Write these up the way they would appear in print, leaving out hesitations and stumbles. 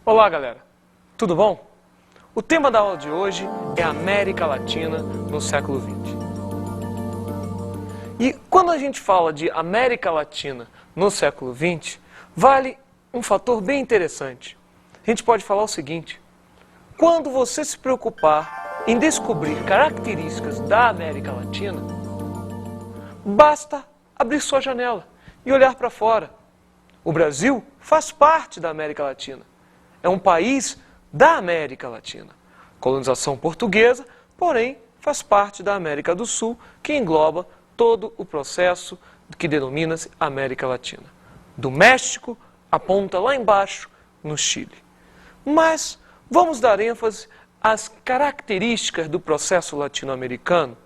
Olá, galera. Tudo bom? O tema da aula de hoje é América Latina no século XX. E quando a gente fala de América Latina no século XX, vale um fator bem interessante. A gente pode falar o seguinte: quando você se preocupar em descobrir características da América Latina, basta abrir sua janela e olhar para fora. O Brasil faz parte da América Latina. É um país da América Latina. Colonização portuguesa, porém, faz parte da América do Sul, que engloba todo o processo que denomina-se América Latina. Do México, aponta lá embaixo, no Chile. Mas vamos dar ênfase às características do processo latino-americano.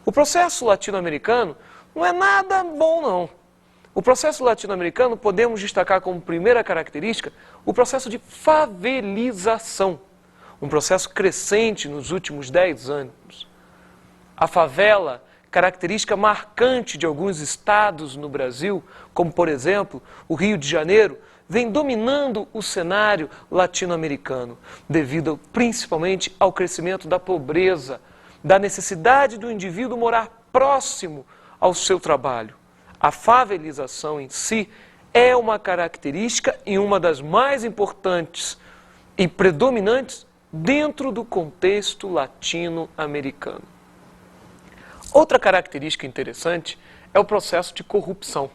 O processo latino-americano não é nada bom, não. O processo latino-americano podemos destacar como primeira característica o processo de favelização, um processo crescente nos últimos 10 anos. A favela, característica marcante de alguns estados no Brasil, como por exemplo o Rio de Janeiro, vem dominando o cenário latino-americano, devido principalmente ao crescimento da pobreza, da necessidade do indivíduo morar próximo ao seu trabalho. A favelização em si é uma característica e uma das mais importantes e predominantes dentro do contexto latino-americano. Outra característica interessante é o processo de corrupção.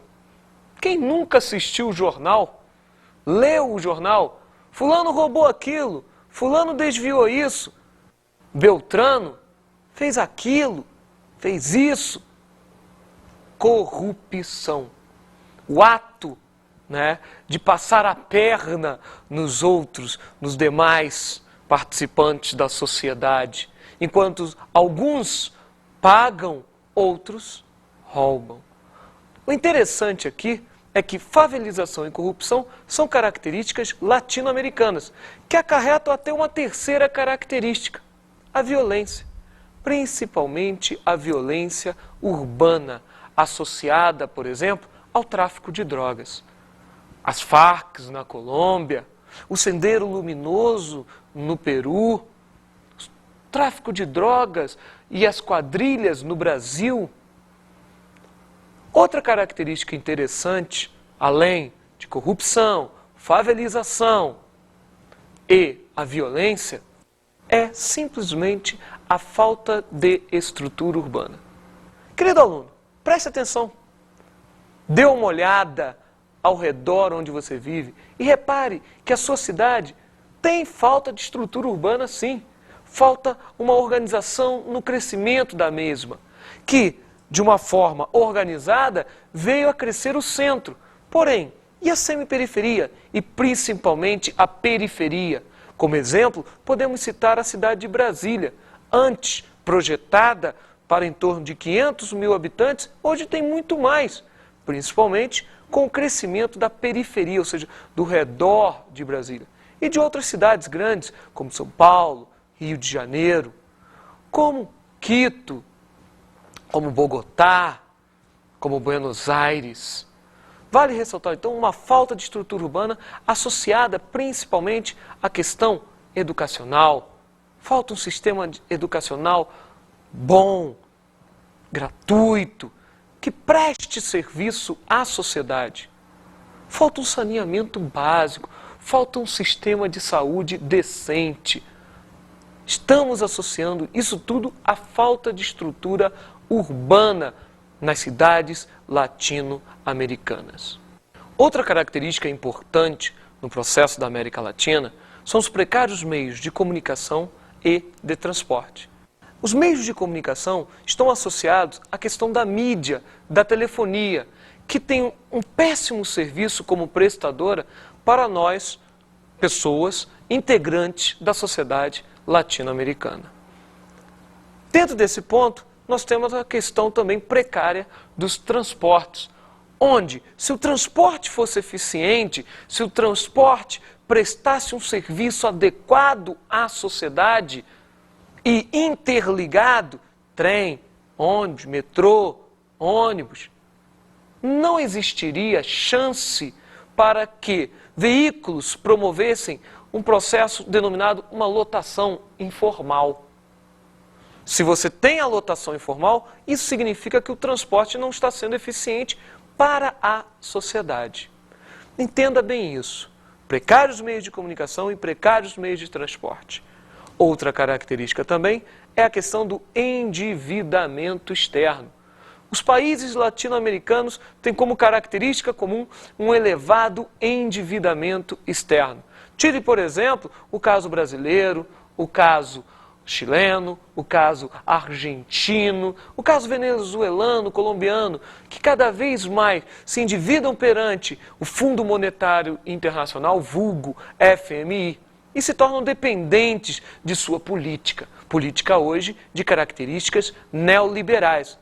Quem nunca assistiu o jornal, leu o jornal, fulano roubou aquilo, fulano desviou isso, Beltrano fez aquilo, fez isso. Corrupção. O ato, de passar a perna nos outros, nos demais participantes da sociedade, enquanto alguns pagam, outros roubam. O interessante aqui é que favelização e corrupção são características latino-americanas, que acarretam até uma terceira característica, a violência, principalmente a violência urbana, associada, por exemplo, ao tráfico de drogas. As Farc na Colômbia, o Sendero Luminoso no Peru, o tráfico de drogas e as quadrilhas no Brasil. Outra característica interessante, além de corrupção, favelização e a violência, é simplesmente a falta de estrutura urbana. Querido aluno, preste atenção. Dê uma olhada ao redor onde você vive e repare que a sua cidade tem falta de estrutura urbana, sim. Falta uma organização no crescimento da mesma, que, de uma forma organizada, veio a crescer o centro. Porém, e a semiperiferia e principalmente a periferia? Como exemplo, podemos citar a cidade de Brasília, antes projetada para em torno de 500 mil habitantes, hoje tem muito mais, principalmente com o crescimento da periferia, ou seja, do redor de Brasília. E de outras cidades grandes, como São Paulo, Rio de Janeiro, como Quito, como Bogotá, como Buenos Aires. Vale ressaltar, então, uma falta de estrutura urbana associada principalmente à questão educacional. Falta um sistema educacional bom, gratuito, que preste serviço à sociedade. Falta um saneamento básico, falta um sistema de saúde decente. Estamos associando isso tudo à falta de estrutura urbana nas cidades latino-americanas. Outra característica importante no processo da América Latina são os precários meios de comunicação e de transporte. Os meios de comunicação estão associados à questão da mídia, da telefonia, que tem um péssimo serviço como prestadora para nós, pessoas integrantes da sociedade latino-americana. Dentro desse ponto, nós temos a questão também precária dos transportes, onde, se o transporte fosse eficiente, se o transporte prestasse um serviço adequado à sociedade e interligado, trem, ônibus, metrô, ônibus, não existiria chance para que veículos promovessem um processo denominado uma lotação informal. Se você tem a lotação informal, isso significa que o transporte não está sendo eficiente para a sociedade. Entenda bem isso. Precários meios de comunicação e precários meios de transporte. Outra característica também é a questão do endividamento externo. Os países latino-americanos têm como característica comum um elevado endividamento externo. Tire, por exemplo, o caso brasileiro, o caso chileno, o caso argentino, o caso venezuelano, colombiano, que cada vez mais se endividam perante o Fundo Monetário Internacional, vulgo FMI, e se tornam dependentes de sua política. Política hoje de características neoliberais.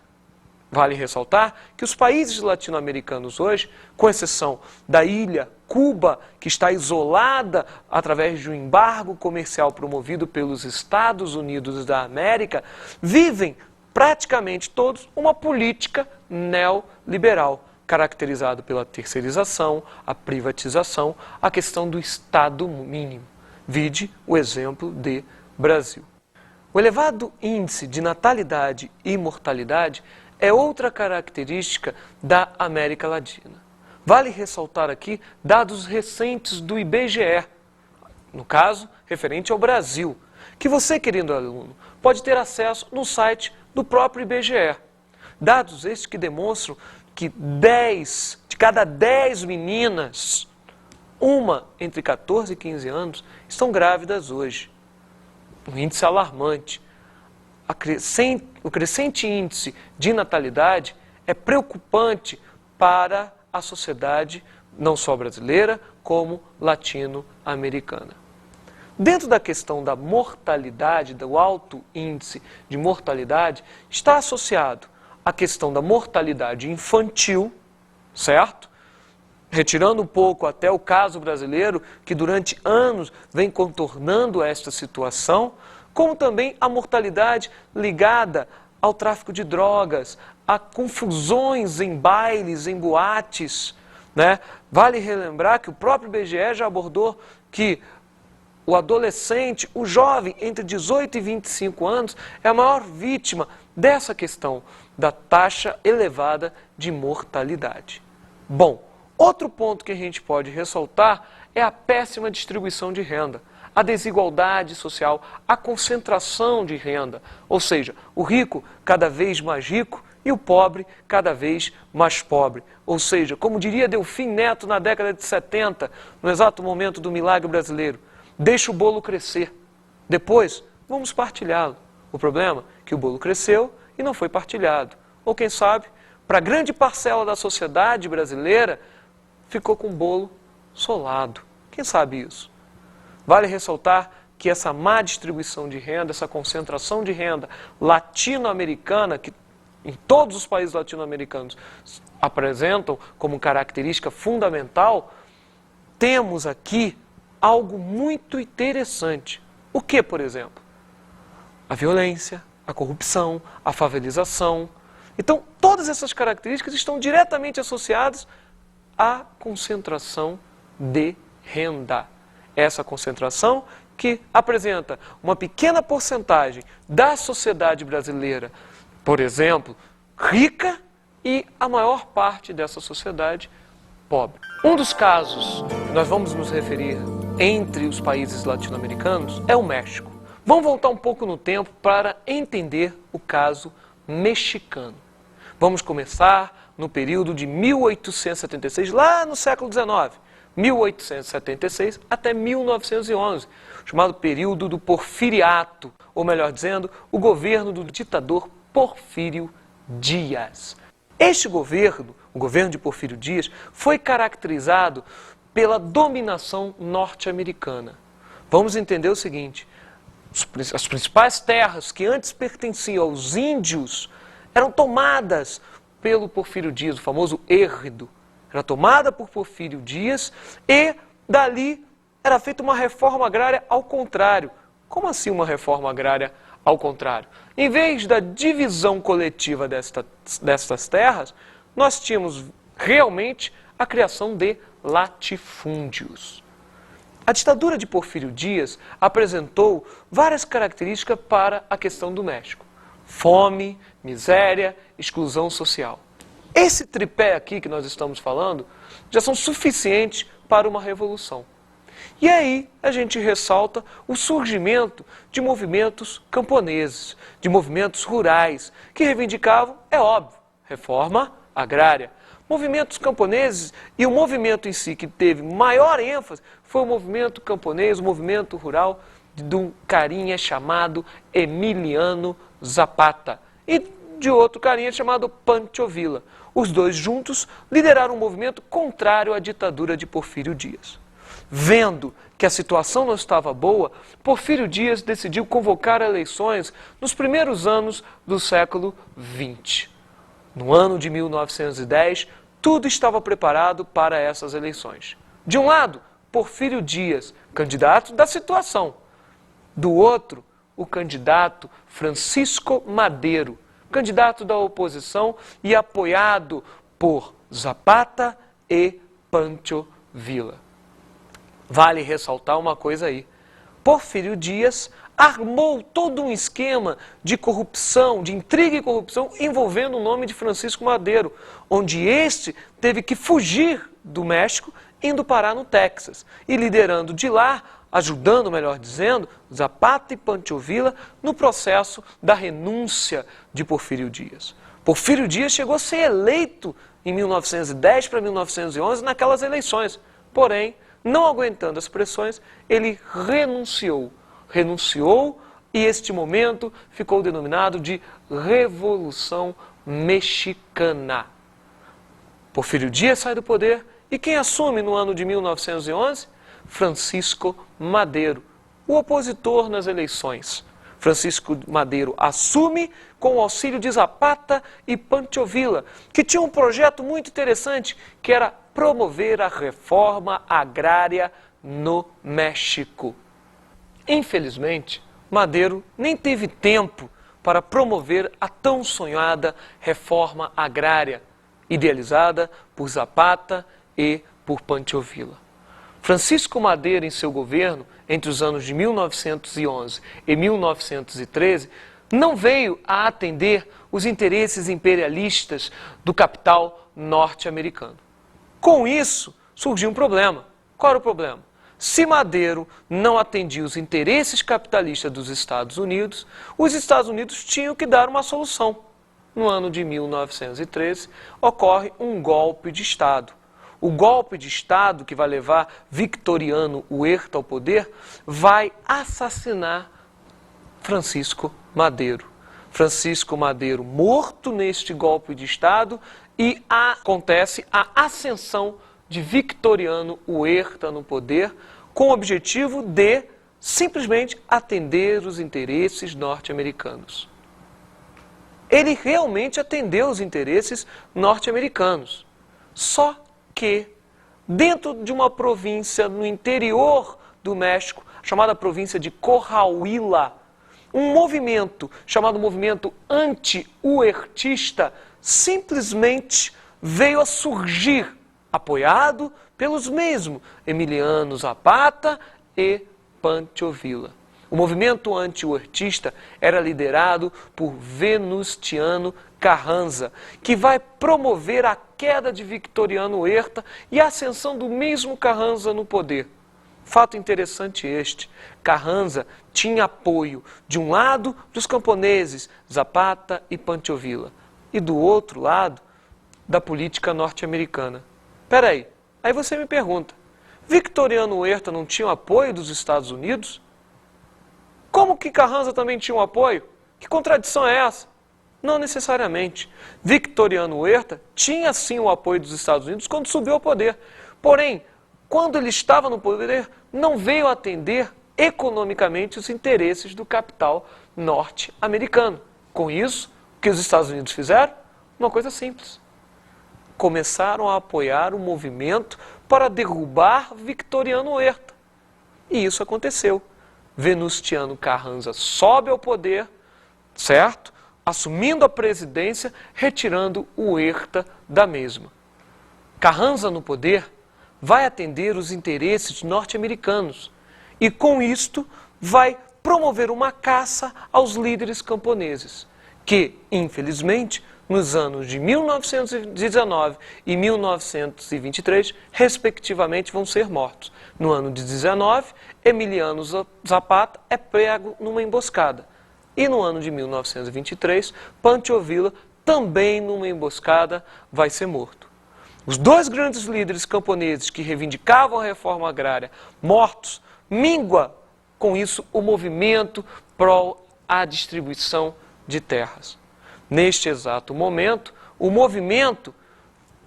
Vale ressaltar que os países latino-americanos hoje, com exceção da ilha Cuba, que está isolada através de um embargo comercial promovido pelos Estados Unidos da América, vivem praticamente todos uma política neoliberal, caracterizada pela terceirização, a privatização, a questão do Estado mínimo. Vide o exemplo de Brasil. O elevado índice de natalidade e mortalidade é outra característica da América Latina. Vale ressaltar aqui dados recentes do IBGE, no caso, referente ao Brasil, que você, querido aluno, pode ter acesso no site do próprio IBGE. Dados estes que demonstram que de cada 10 meninas, uma entre 14 e 15 anos, estão grávidas hoje. Um índice alarmante. O crescente índice de natalidade é preocupante para a sociedade, não só brasileira, como latino-americana. Dentro da questão da mortalidade, do alto índice de mortalidade, está associado a questão da mortalidade infantil, certo? Retirando um pouco até o caso brasileiro, que durante anos vem contornando esta situação, como também a mortalidade ligada ao tráfico de drogas, a confusões em bailes, em boates, né? Vale relembrar que o próprio IBGE já abordou que o adolescente, o jovem entre 18 e 25 anos, é a maior vítima dessa questão da taxa elevada de mortalidade. Bom, outro ponto que a gente pode ressaltar é a péssima distribuição de renda, a desigualdade social, a concentração de renda, ou seja, o rico cada vez mais rico e o pobre cada vez mais pobre. Ou seja, como diria Delfim Neto na década de 70, no exato momento do milagre brasileiro, deixa o bolo crescer, depois vamos partilhá-lo. O problema é que o bolo cresceu e não foi partilhado. Ou quem sabe, para grande parcela da sociedade brasileira, ficou com o bolo solado. Quem sabe isso? Vale ressaltar que essa má distribuição de renda, essa concentração de renda latino-americana, que em todos os países latino-americanos apresentam como característica fundamental, temos aqui algo muito interessante. O que, por exemplo? A violência, a corrupção, a favelização. Então, todas essas características estão diretamente associadas à concentração de renda. Essa concentração que apresenta uma pequena porcentagem da sociedade brasileira, por exemplo, rica, e a maior parte dessa sociedade pobre. Um dos casos que nós vamos nos referir entre os países latino-americanos é o México. Vamos voltar um pouco no tempo para entender o caso mexicano. Vamos começar no período de 1876, lá no século XIX. 1876 até 1911, chamado período do Porfiriato, ou melhor dizendo, o governo do ditador Porfírio Dias. Este governo, o governo de Porfírio Dias, foi caracterizado pela dominação norte-americana. Vamos entender o seguinte: as principais terras que antes pertenciam aos índios eram tomadas pelo Porfírio Dias, o famoso Êxodo. Era tomada por Porfírio Dias e dali era feita uma reforma agrária ao contrário. Como assim uma reforma agrária ao contrário? Em vez da divisão coletiva destas terras, nós tínhamos realmente a criação de latifúndios. A ditadura de Porfírio Dias apresentou várias características para a questão do México: fome, miséria, exclusão social. Esse tripé aqui que nós estamos falando já são suficientes para uma revolução. E aí a gente ressalta o surgimento de movimentos camponeses, de movimentos rurais, que reivindicavam, é óbvio, reforma agrária. Movimentos camponeses, e o movimento em si que teve maior ênfase foi o movimento camponês, o movimento rural de um carinha chamado Emiliano Zapata e de outro carinha chamado Pancho Villa. Os dois juntos lideraram um movimento contrário à ditadura de Porfírio Dias. Vendo que a situação não estava boa, Porfírio Dias decidiu convocar eleições nos primeiros anos do século XX. No ano de 1910, tudo estava preparado para essas eleições. De um lado, Porfírio Dias, candidato da situação. Do outro, o candidato Francisco Madero, candidato da oposição e apoiado por Zapata e Pancho Villa. Vale ressaltar uma coisa aí. Porfírio Dias armou todo um esquema de corrupção, de intriga e corrupção envolvendo o nome de Francisco Madero, onde este teve que fugir do México, indo parar no Texas e liderando de lá, ajudando, melhor dizendo, Zapata e Pancho Villa no processo da renúncia de Porfírio Dias. Porfírio Dias chegou a ser eleito em 1910 para 1911 naquelas eleições, porém, não aguentando as pressões, ele renunciou e este momento ficou denominado de Revolução Mexicana. Porfírio Dias sai do poder e quem assume no ano de 1911? Francisco Madero, o opositor nas eleições. Francisco Madero assume com o auxílio de Zapata e Pancho Villa, que tinha um projeto muito interessante, que era promover a reforma agrária no México. Infelizmente, Madero nem teve tempo para promover a tão sonhada reforma agrária, idealizada por Zapata e por Pancho Villa. Francisco Madero, em seu governo, entre os anos de 1911 e 1913, não veio a atender os interesses imperialistas do capital norte-americano. Com isso, surgiu um problema. Qual era o problema? Se Madero não atendia os interesses capitalistas dos Estados Unidos, os Estados Unidos tinham que dar uma solução. No ano de 1913, ocorre um golpe de Estado. O golpe de Estado que vai levar Victoriano Huerta ao poder vai assassinar Francisco Madero. Francisco Madero morto neste golpe de Estado e acontece a ascensão de Victoriano Huerta no poder com o objetivo de simplesmente atender os interesses norte-americanos. Ele realmente atendeu os interesses norte-americanos. Só que, dentro de uma província no interior do México, chamada província de Coahuila, um movimento chamado movimento anti-huertista simplesmente veio a surgir, apoiado pelos mesmos Emiliano Zapata e Pancho Villa. O movimento anti-huertista era liderado por Venustiano Carranza, que vai promover a queda de Victoriano Huerta e a ascensão do mesmo Carranza no poder. Fato interessante este: Carranza tinha apoio, de um lado, dos camponeses, Zapata e Pancho Villa, e do outro lado, da política norte-americana. Peraí, aí você me pergunta, Victoriano Huerta não tinha o apoio dos Estados Unidos? Como que Carranza também tinha um apoio? Que contradição é essa? Não necessariamente. Victoriano Huerta tinha sim o apoio dos Estados Unidos quando subiu ao poder. Porém, quando ele estava no poder, não veio atender economicamente os interesses do capital norte-americano. Com isso, o que os Estados Unidos fizeram? Uma coisa simples. Começaram a apoiar o movimento para derrubar Victoriano Huerta. E isso aconteceu. Venustiano Carranza sobe ao poder, certo? Assumindo a presidência, retirando o Huerta da mesma. Carranza no poder vai atender os interesses norte-americanos e, com isto, vai promover uma caça aos líderes camponeses, que, infelizmente, nos anos de 1919 e 1923, respectivamente, vão ser mortos. No ano de 19, Emiliano Zapata é prego numa emboscada. E no ano de 1923, Pancho Villa, também numa emboscada, vai ser morto. Os dois grandes líderes camponeses que reivindicavam a reforma agrária mortos, mingua com isso o movimento pró a distribuição de terras. Neste exato momento, o movimento,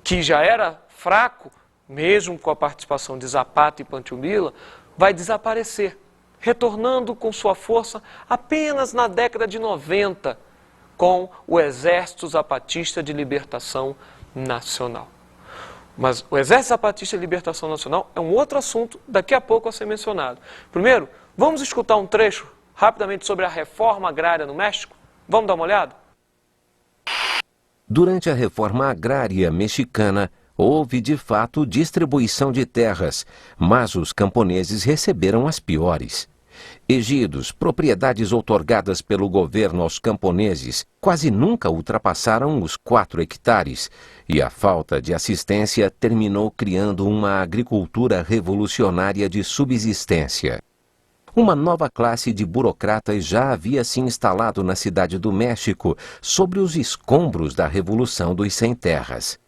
que já era fraco, mesmo com a participação de Zapata e Pancho Villa, vai desaparecer, retornando com sua força apenas na década de 90, com o Exército Zapatista de Libertação Nacional. Mas o Exército Zapatista de Libertação Nacional é um outro assunto daqui a pouco a ser mencionado. Primeiro, vamos escutar um trecho rapidamente sobre a reforma agrária no México? Vamos dar uma olhada? Durante a reforma agrária mexicana, houve de fato distribuição de terras, mas os camponeses receberam as piores. Ejidos, propriedades outorgadas pelo governo aos camponeses, quase nunca ultrapassaram os 4 hectares, e a falta de assistência terminou criando uma agricultura revolucionária de subsistência. Uma nova classe de burocratas já havia se instalado na cidade do México sobre os escombros da Revolução dos Sem Terras.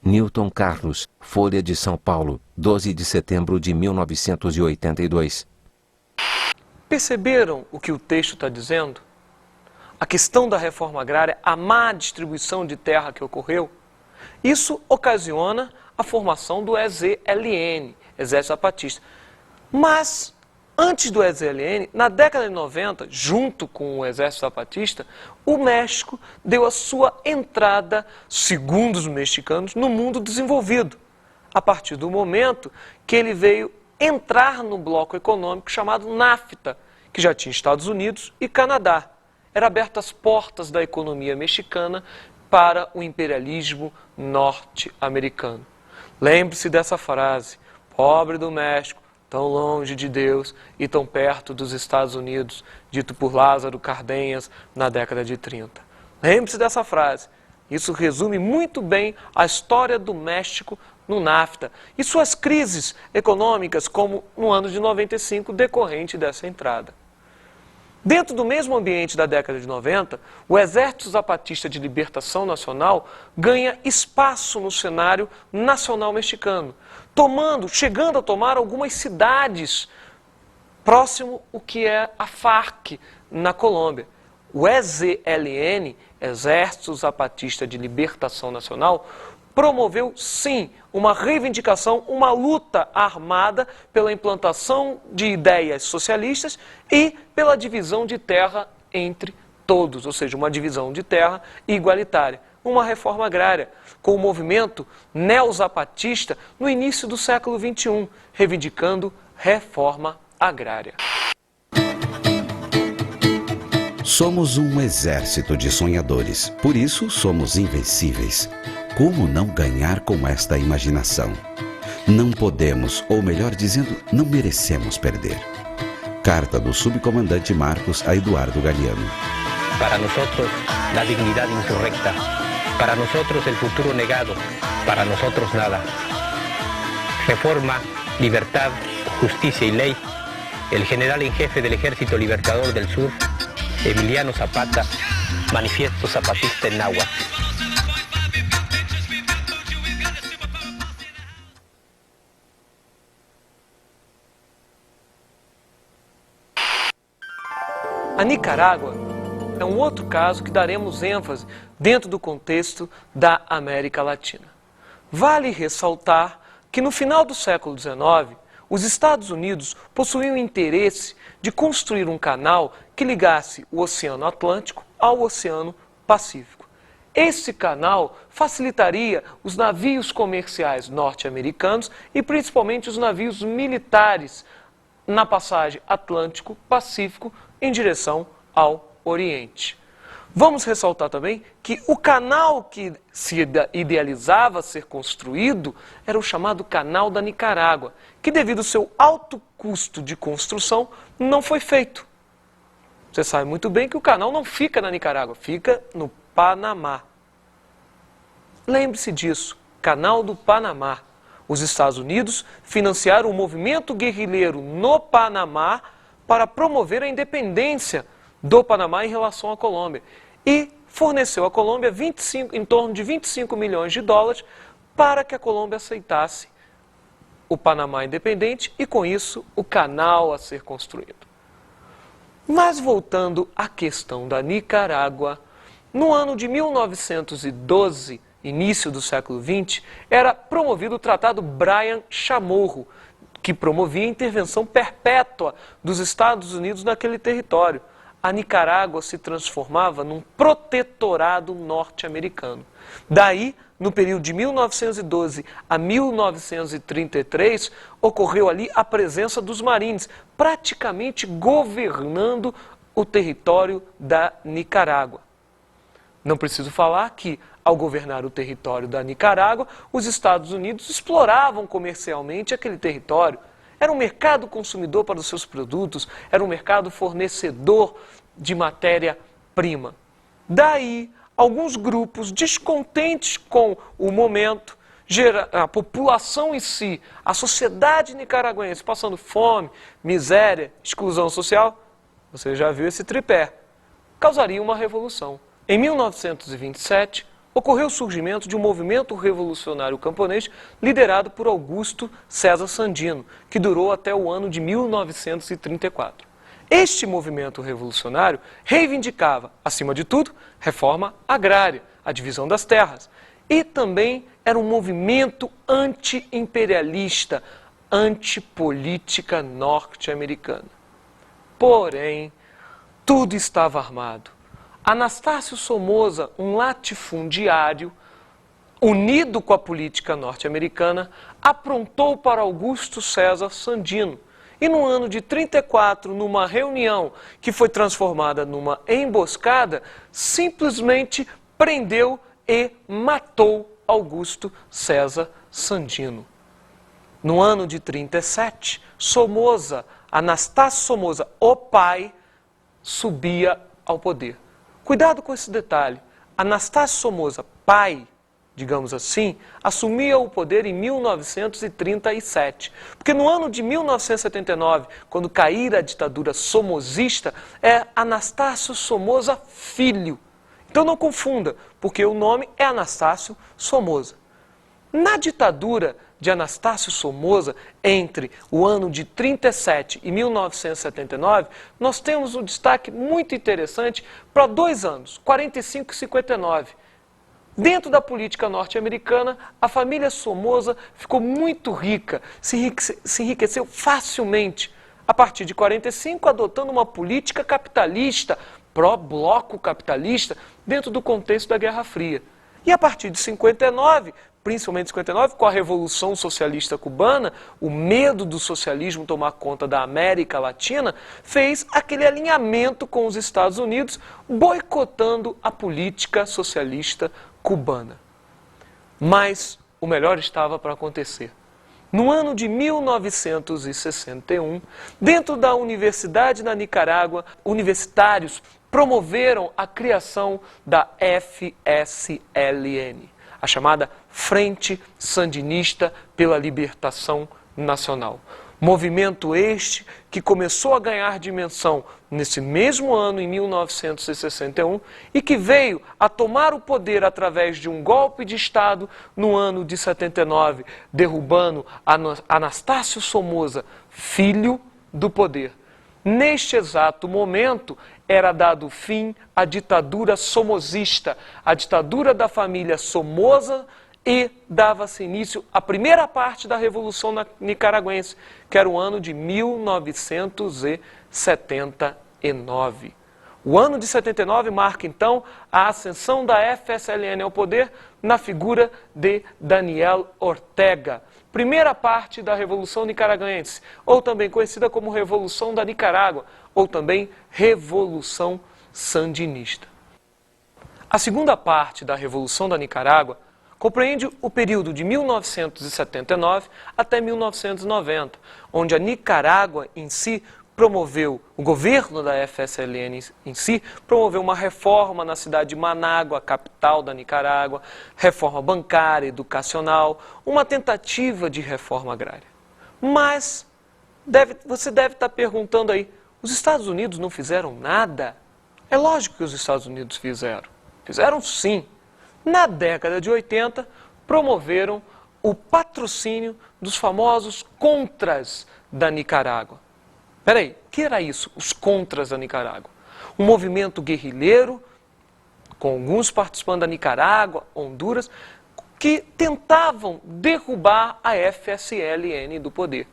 Newton Carlos, Folha de São Paulo, 12 de setembro de 1982. Perceberam o que o texto está dizendo? A questão da reforma agrária, a má distribuição de terra que ocorreu, isso ocasiona a formação do EZLN, Exército Zapatista. Mas antes do EZLN, na década de 90, junto com o Exército Zapatista, o México deu a sua entrada, segundo os mexicanos, no mundo desenvolvido, a partir do momento que ele veio entrar no bloco econômico chamado NAFTA, que já tinha Estados Unidos e Canadá. Era abertas as portas da economia mexicana para o imperialismo norte-americano. Lembre-se dessa frase: pobre do México, tão longe de Deus e tão perto dos Estados Unidos, dito por Lázaro Cardenas na década de 30. Lembre-se dessa frase. Isso resume muito bem a história do México no NAFTA e suas crises econômicas, como no ano de 95, decorrente dessa entrada. Dentro do mesmo ambiente da década de 90, o Exército Zapatista de Libertação Nacional ganha espaço no cenário nacional mexicano, chegando a tomar algumas cidades próximo ao que é a FARC na Colômbia. O EZLN, Exército Zapatista de Libertação Nacional, promoveu, sim, uma reivindicação, uma luta armada pela implantação de ideias socialistas e pela divisão de terra entre todos, ou seja, uma divisão de terra igualitária, uma reforma agrária, com o movimento neozapatista no início do século XXI, reivindicando reforma agrária. Somos um exército de sonhadores, por isso somos invencíveis. Como não ganhar com esta imaginação? Não podemos, ou melhor dizendo, não merecemos perder. Carta do subcomandante Marcos a Eduardo Galeano. Para nosotros, la dignidad insurrecta. Para nosotros, el futuro negado. Para nosotros, nada. Reforma, libertad, justicia y ley. El general en jefe del Ejército Libertador del Sur, Emiliano Zapata, Manifiesto Zapatista en Náhuatl. A Nicarágua é um outro caso que daremos ênfase dentro do contexto da América Latina. Vale ressaltar que no final do século XIX, os Estados Unidos possuíam interesse de construir um canal que ligasse o Oceano Atlântico ao Oceano Pacífico. Esse canal facilitaria os navios comerciais norte-americanos e principalmente os navios militares na passagem Atlântico-Pacífico em direção ao Oriente. Vamos ressaltar também que o canal que se idealizava ser construído era o chamado Canal da Nicarágua, que devido ao seu alto custo de construção não foi feito. Você sabe muito bem que o canal não fica na Nicarágua, fica no Panamá. Lembre-se disso, Canal do Panamá. Os Estados Unidos financiaram o movimento guerrilheiro no Panamá para promover a independência do Panamá em relação à Colômbia e forneceu à Colômbia em torno de 25 milhões de dólares para que a Colômbia aceitasse o Panamá independente e, com isso, o canal a ser construído. Mas voltando à questão da Nicarágua, no ano de 1912, início do século XX, era promovido o Tratado Bryan Chamorro, que promovia a intervenção perpétua dos Estados Unidos naquele território. A Nicarágua se transformava num protetorado norte-americano. Daí, no período de 1912 a 1933, ocorreu ali a presença dos Marines, praticamente governando o território da Nicarágua. Não preciso falar que, ao governar o território da Nicarágua, os Estados Unidos exploravam comercialmente aquele território. Era um mercado consumidor para os seus produtos, era um mercado fornecedor de matéria-prima. Daí, alguns grupos descontentes com o momento, a população em si, a sociedade nicaragüense passando fome, miséria, exclusão social, você já viu esse tripé, causaria uma revolução. Em 1927, ocorreu o surgimento de um movimento revolucionário camponês liderado por Augusto César Sandino, que durou até o ano de 1934. Este movimento revolucionário reivindicava, acima de tudo, reforma agrária, a divisão das terras, e também era um movimento anti-imperialista, antipolítica norte-americana. Porém, tudo estava armado. Anastácio Somoza, um latifundiário, unido com a política norte-americana, aprontou para Augusto César Sandino. E no ano de 34, numa reunião que foi transformada numa emboscada, simplesmente prendeu e matou Augusto César Sandino. No ano de 37, Somoza, Anastácio Somoza, o pai, subia ao poder. Cuidado com esse detalhe. Anastácio Somoza, pai, digamos assim, assumia o poder em 1937. Porque no ano de 1979, quando caíra a ditadura somozista, é Anastácio Somoza Filho. Então não confunda, porque o nome é Anastácio Somoza. Na ditadura de Anastácio Somoza, entre o ano de 37 e 1979, nós temos um destaque muito interessante para 2 anos, 45 e 59. Dentro da política norte-americana, a família Somoza ficou muito rica, se enriqueceu facilmente. A partir de 45, adotando uma política capitalista, pró-bloco capitalista, dentro do contexto da Guerra Fria. E a partir de 59, principalmente 59, com a Revolução Socialista Cubana, o medo do socialismo tomar conta da América Latina, fez aquele alinhamento com os Estados Unidos, boicotando a política socialista cubana. Mas o melhor estava para acontecer. No ano de 1961, dentro da Universidade da Nicarágua, universitários promoveram a criação da FSLN, a chamada Frente Sandinista pela Libertação Nacional. Movimento este que começou a ganhar dimensão nesse mesmo ano, em 1961, e que veio a tomar o poder através de um golpe de Estado no ano de 79, derrubando Anastácio Somoza, filho do poder. Neste exato momento, era dado fim à ditadura somozista, a ditadura da família Somoza, e dava-se início à primeira parte da Revolução Nicaragüense, que era o ano de 1979. O ano de 79 marca, então, a ascensão da FSLN ao poder na figura de Daniel Ortega. Primeira parte da Revolução Nicaragüense, ou também conhecida como Revolução da Nicarágua, ou também Revolução Sandinista. A segunda parte da Revolução da Nicarágua compreende o período de 1979 até 1990, onde a Nicarágua em si promoveu, o governo da FSLN em si, promoveu uma reforma na cidade de Manágua, capital da Nicarágua, reforma bancária, educacional, uma tentativa de reforma agrária. Mas você deve estar perguntando aí, os Estados Unidos não fizeram nada? É lógico que os Estados Unidos fizeram. Fizeram sim. Na década de 80, promoveram o patrocínio dos famosos contras da Nicarágua. Peraí, o que era isso, os contras da Nicarágua? Um movimento guerrilheiro, com alguns participando da Nicarágua, Honduras, que tentavam derrubar a FSLN do poder.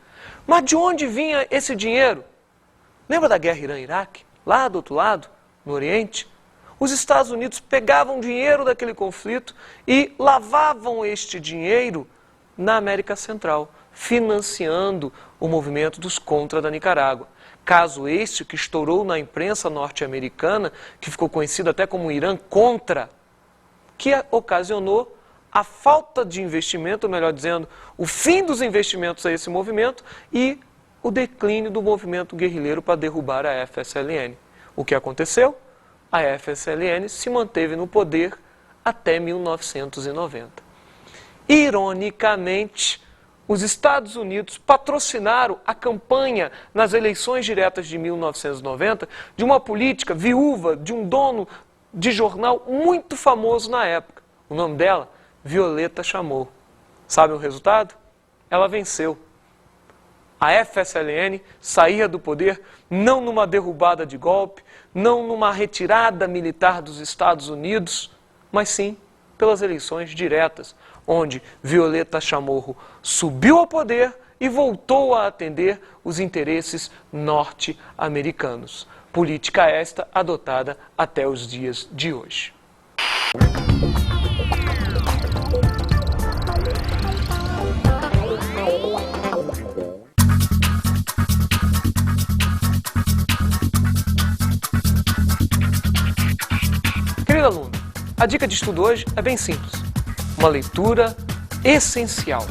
Mas de onde vinha esse dinheiro? Lembra da guerra Irã-Iraque? Lá do outro lado, no Oriente? Os Estados Unidos pegavam dinheiro daquele conflito e lavavam este dinheiro na América Central, financiando o movimento dos contra da Nicarágua. Caso este que estourou na imprensa norte-americana, que ficou conhecido até como Irã Contra, que ocasionou a falta de investimento, ou melhor dizendo, o fim dos investimentos a esse movimento e o declínio do movimento guerrilheiro para derrubar a FSLN. O que aconteceu? A FSLN se manteve no poder até 1990. Ironicamente, os Estados Unidos patrocinaram a campanha nas eleições diretas de 1990 de uma política viúva de um dono de jornal muito famoso na época. O nome dela? Violeta Chamorro. Sabe o resultado? Ela venceu. A FSLN saía do poder não numa derrubada de golpe, não numa retirada militar dos Estados Unidos, mas sim pelas eleições diretas, onde Violeta Chamorro subiu ao poder e voltou a atender os interesses norte-americanos. Política esta adotada até os dias de hoje. Querido aluno, a dica de estudo hoje é bem simples. Uma leitura essencial.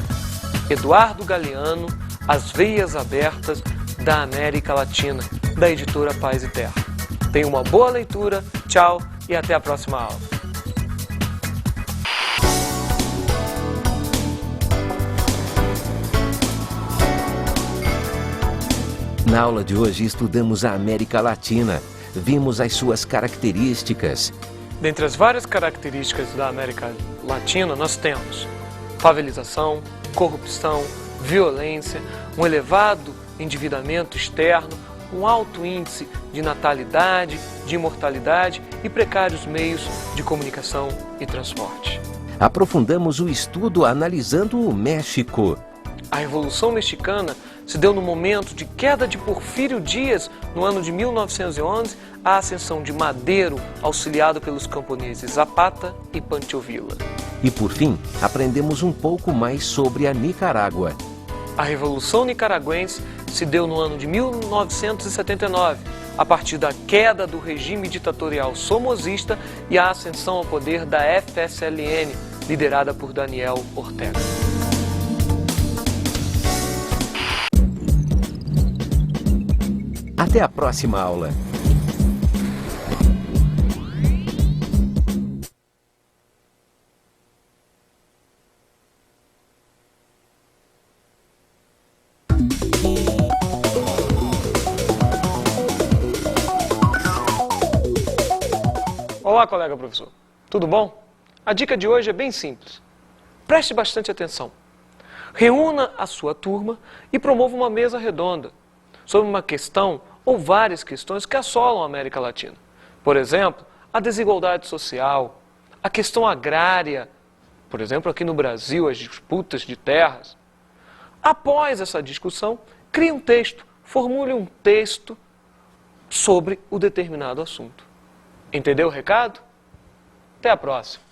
Eduardo Galeano, As Veias Abertas da América Latina, da editora Paz e Terra. Tenha uma boa leitura, tchau e até a próxima aula. Na aula de hoje estudamos a América Latina, vimos as suas características. Dentre as várias características da América Latina, nós temos favelização, corrupção, violência, um elevado endividamento externo, um alto índice de natalidade, de imortalidade e precários meios de comunicação e transporte. Aprofundamos o estudo analisando o México. A Revolução Mexicana se deu no momento de queda de Porfírio Dias, no ano de 1911, a ascensão de Madero, auxiliado pelos camponeses Zapata e Pancho Villa. E por fim, aprendemos um pouco mais sobre a Nicarágua. A Revolução Nicaragüense se deu no ano de 1979, a partir da queda do regime ditatorial somozista e a ascensão ao poder da FSLN, liderada por Daniel Ortega. Até a próxima aula! Olá, colega professor. Tudo bom? A dica de hoje é bem simples. Preste bastante atenção. Reúna a sua turma e promova uma mesa redonda sobre uma questão ou várias questões que assolam a América Latina. Por exemplo, a desigualdade social, a questão agrária, por exemplo, aqui no Brasil, as disputas de terras. Após essa discussão, crie um texto, formule um texto sobre o determinado assunto. Entendeu o recado? Até a próxima!